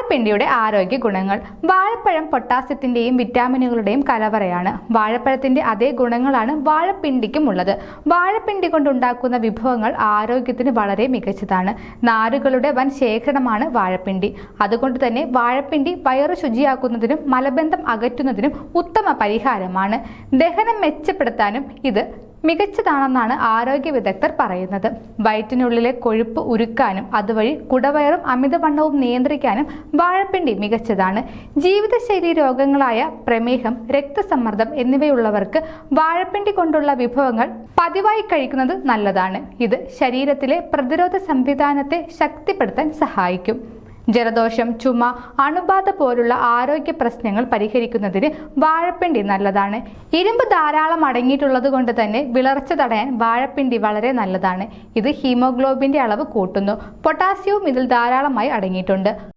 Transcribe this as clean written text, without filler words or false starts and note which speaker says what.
Speaker 1: വാഴപ്പിണ്ടിയുടെ ആരോഗ്യ ഗുണങ്ങൾ. വാഴപ്പഴം പൊട്ടാസ്യത്തിന്റെയും വിറ്റാമിനുകളുടെയും കലവറയാണ്. വാഴപ്പഴത്തിന്റെ അതേ ഗുണങ്ങളാണ് വാഴപ്പിണ്ടിക്കും ഉള്ളത്. വാഴപ്പിണ്ടി കൊണ്ടുണ്ടാക്കുന്ന വിഭവങ്ങൾ ആരോഗ്യത്തിന് വളരെ മികച്ചതാണ്. നാരുകളുടെ വൻ ശേഖരണമാണ് വാഴപ്പിണ്ടി. അതുകൊണ്ട് തന്നെ വാഴപ്പിണ്ടി വയറു ശുചിയാക്കുന്നതിനും മലബന്ധം അകറ്റുന്നതിനും ഉത്തമ പരിഹാരമാണ്. ദഹനം മെച്ചപ്പെടുത്താനും ഇത് മികച്ചതാണെന്നാണ് ആരോഗ്യ വിദഗ്ധർ പറയുന്നത്. വയറ്റിനുള്ളിലെ കൊഴുപ്പ് ഉരുക്കാനും അതുവഴി കുടവയറും അമിതവണ്ണവും നിയന്ത്രിക്കാനും വാഴപ്പിണ്ടി മികച്ചതാണ്. ജീവിതശൈലി രോഗങ്ങളായ പ്രമേഹം, രക്തസമ്മർദ്ദം എന്നിവയുള്ളവർക്ക് വാഴപ്പിണ്ടി കൊണ്ടുള്ള വിഭവങ്ങൾ പതിവായി കഴിക്കുന്നത് നല്ലതാണ്. ഇത് ശരീരത്തിലെ പ്രതിരോധ സംവിധാനത്തെ ശക്തിപ്പെടുത്താൻ സഹായിക്കും. ജലദോഷം, ചുമ, അണുബാധ പോലുള്ള ആരോഗ്യ പ്രശ്നങ്ങൾ പരിഹരിക്കുന്നതിന് വാഴപ്പിണ്ടി നല്ലതാണ്. ഇരുമ്പ് ധാരാളം അടങ്ങിയിട്ടുള്ളത് കൊണ്ട് തന്നെ വിളർച്ച തടയാൻ വാഴപ്പിണ്ടി വളരെ നല്ലതാണ്. ഇത് ഹീമോഗ്ലോബിന്റെ അളവ് കൂട്ടുന്നു. പൊട്ടാസ്യവും ഇതിൽ ധാരാളമായി അടങ്ങിയിട്ടുണ്ട്.